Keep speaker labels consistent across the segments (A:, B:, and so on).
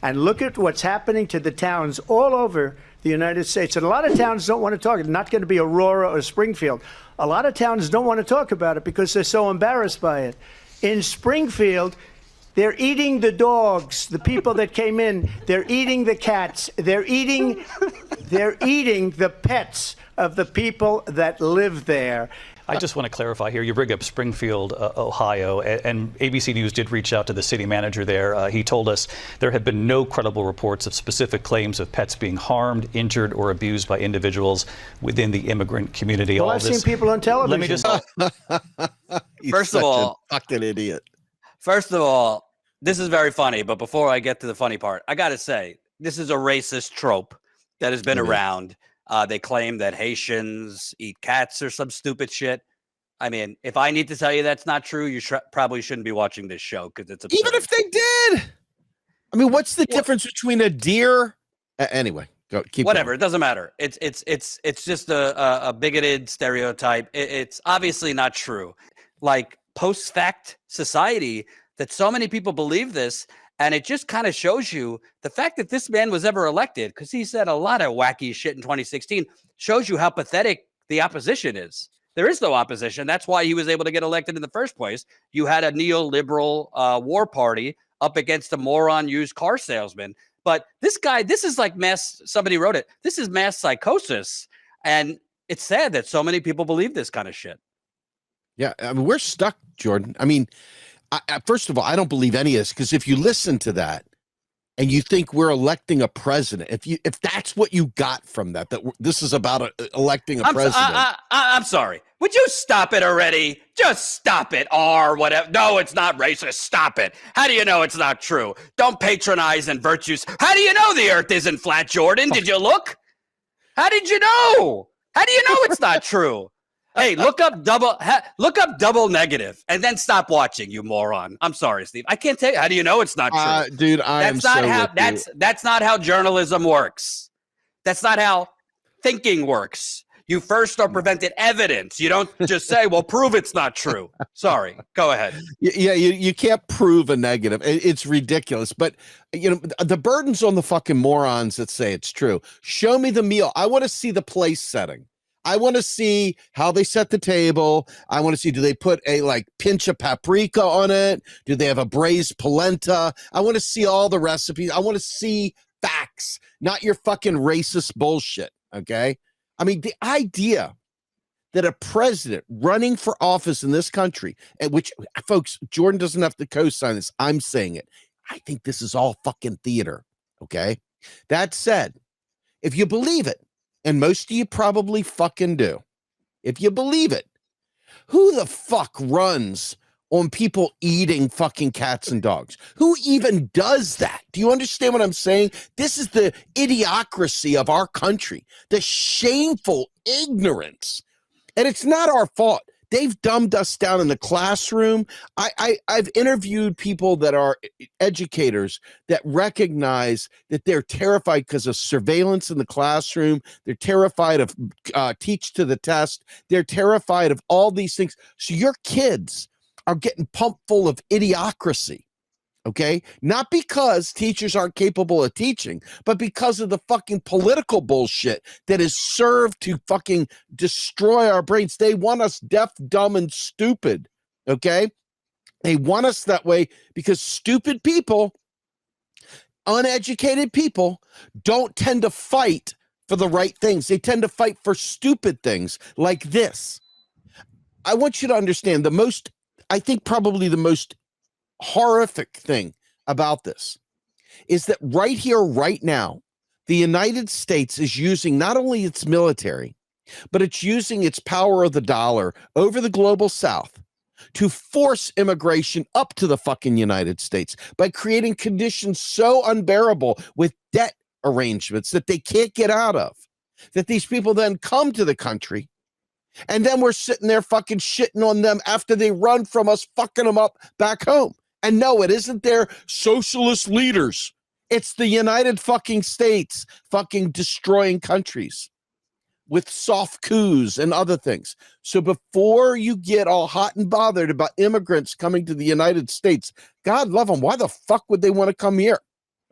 A: and look at what's happening to the towns all over the United States. And a lot of towns don't want to talk. It's not going to be Aurora or Springfield. A lot of towns don't want to talk about it because they're so embarrassed by it. In Springfield, they're eating the dogs, the people that came in. They're eating the cats. They're eating the pets of the people that live there.
B: I just want to clarify here. You bring up Springfield, Ohio, and ABC News did reach out to the city manager there. He told us there have been no credible reports of specific claims of pets being harmed, injured, or abused by individuals within the immigrant community.
A: Well, I've seen people on television.
B: Let me just.
C: First of all,
D: fucking idiot.
C: First of all, this is very funny, but before I get to the funny part, I got to say, this is a racist trope that has been around. They claim that Haitians eat cats or some stupid shit. I mean, if I need to tell you that's not true, you probably shouldn't be watching this show because it's absurd.
D: Even if they did. I mean, what's the difference between a deer? Anyway, keep
C: whatever.
D: going.
C: It doesn't matter. It's just a bigoted stereotype. It's obviously not true. Like post-fact society that so many people believe this. And it just kind of shows you the fact that this man was ever elected, because he said a lot of wacky shit in 2016, shows you how pathetic the opposition is. There is no opposition. That's why he was able to get elected in the first place. You had a neoliberal war party up against a moron used car salesman. But this guy, this is like somebody wrote it, this is mass psychosis. And it's sad that so many people believe this kind of shit.
D: Yeah, I mean, we're stuck, Jordan. I mean, first of all, I don't believe any of this, because if you listen to that and you think we're electing a president, if that's what you got from that this is about electing a president.
C: I'm sorry. Would you stop it already? Just stop it or whatever. No, it's not racist. Stop it. How do you know it's not true? Don't patronize and virtues. How do you know the earth isn't flat, Jordan? Did you look? How did you know? How do you know it's not true? Hey, look up double negative and then stop watching, you moron. I'm sorry, Steve. I can't tell you. How do you know it's not true?
D: Dude,
C: that's not how journalism works. That's not how thinking works. You first are presented evidence. You don't just say, well, prove it's not true. Sorry. Go ahead.
D: Yeah, you can't prove a negative. It's ridiculous. But, you know, the burden's on the fucking morons that say it's true. Show me the meal. I want to see the place setting. I want to see how they set the table. I want to see, do they put a pinch of paprika on it? Do they have a braised polenta? I want to see all the recipes. I want to see facts, not your fucking racist bullshit. Okay. I mean, the idea that a president running for office in this country, at which, folks, Jordan doesn't have to co-sign this. I'm saying it. I think this is all fucking theater. Okay. That said, if you believe it, and most of you probably fucking do, if you believe it, who the fuck runs on people eating fucking cats and dogs? Who even does that? Do you understand what I'm saying? This is the idiocracy of our country, the shameful ignorance. And it's not our fault. They've dumbed us down in the classroom. I've interviewed people that are educators that recognize that they're terrified because of surveillance in the classroom. They're terrified of teach to the test. They're terrified of all these things. So your kids are getting pumped full of idiocracy. Okay, not because teachers aren't capable of teaching, but because of the fucking political bullshit that is served to fucking destroy our brains. They want us deaf, dumb, and stupid. Okay, they want us that way because stupid people, uneducated people, don't tend to fight for the right things. They tend to fight for stupid things like this. I want you to understand I think probably the most horrific thing about this is that right here, right now, the United States is using not only its military, but it's using its power of the dollar over the global South to force immigration up to the fucking United States by creating conditions so unbearable with debt arrangements that they can't get out of, that these people then come to the country. And then we're sitting there fucking shitting on them after they run from us, fucking them up back home. And no, it isn't their socialist leaders. It's the United fucking States fucking destroying countries with soft coups and other things. So before you get all hot and bothered about immigrants coming to the United States, God love them, why the fuck would they want to come here?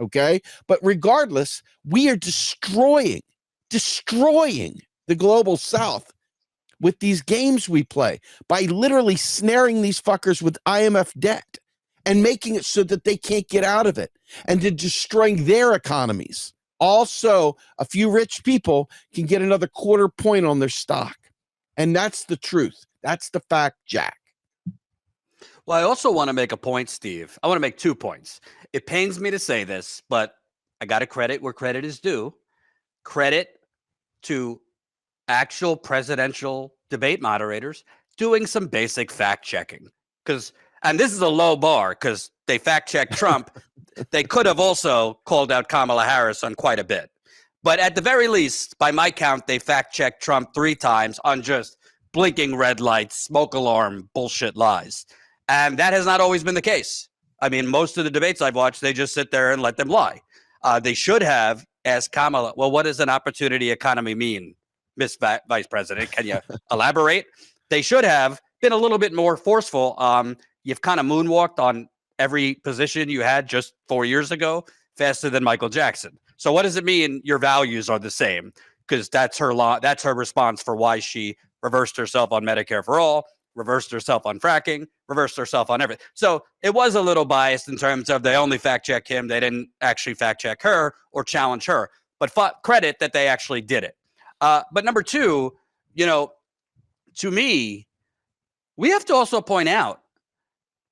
D: Okay. But regardless, we are destroying the global South with these games we play by literally snaring these fuckers with IMF debt and making it so that they can't get out of it, and to destroying their economies. Also, a few rich people can get another quarter point on their stock. And that's the truth. That's the fact, Jack.
C: Well, I also want to make a point, Steve. I want to make 2 points. It pains me to say this, but I got to credit where credit is due. Credit to actual presidential debate moderators doing some basic fact checking. And this is a low bar because they fact checked Trump. They could have also called out Kamala Harris on quite a bit. But at the very least, by my count, they fact checked Trump 3 times on just blinking red lights, smoke alarm, bullshit lies. And that has not always been the case. I mean, most of the debates I've watched, they just sit there and let them lie. They should have asked Kamala, well, what does an opportunity economy mean, Miss Vice President? Can you elaborate? They should have been a little bit more forceful. You've kind of moonwalked on every position you had just 4 years ago, faster than Michael Jackson. So what does it mean your values are the same? Because that's her law. That's her response for why she reversed herself on Medicare for all, reversed herself on fracking, reversed herself on everything. So it was a little biased in terms of they only fact check him. They didn't actually fact check her or challenge her, but credit that they actually did it. But number 2, to me, we have to also point out,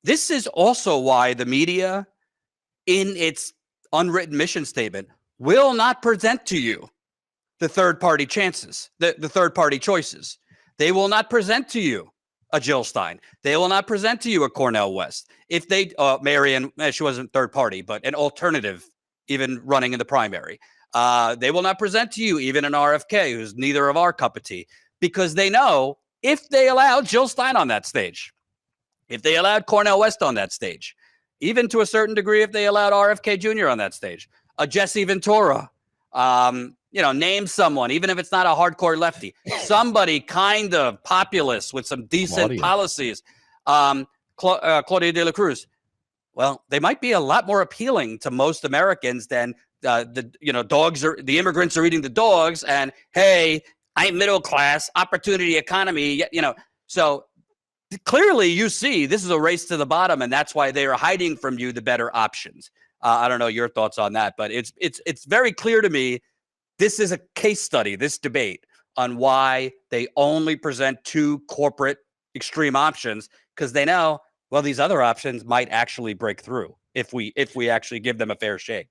C: this is also why the media, in its unwritten mission statement, will not present to you the third-party chances, the third-party choices. They will not present to you a Jill Stein. They will not present to you a Cornel West. If they, Marion, she wasn't third party, but an alternative, even running in the primary. They will not present to you even an RFK, who's neither of our cup of tea, because they know if they allowed Jill Stein on that stage, if they allowed Cornel West on that stage, even to a certain degree, if they allowed RFK Jr. on that stage, a Jesse Ventura, name someone, even if it's not a hardcore lefty, somebody kind of populist with some decent policies, Claudia de la Cruz. Well, they might be a lot more appealing to most Americans than the immigrants are eating the dogs, and hey, I'm middle class, opportunity economy, So clearly you see this is a race to the bottom, and that's why they are hiding from you the better options. I don't know your thoughts on that, but it's very clear to me. This is a case study, this debate, on why they only present 2 corporate extreme options, because they know, well, these other options might actually break through if we actually give them a fair shake.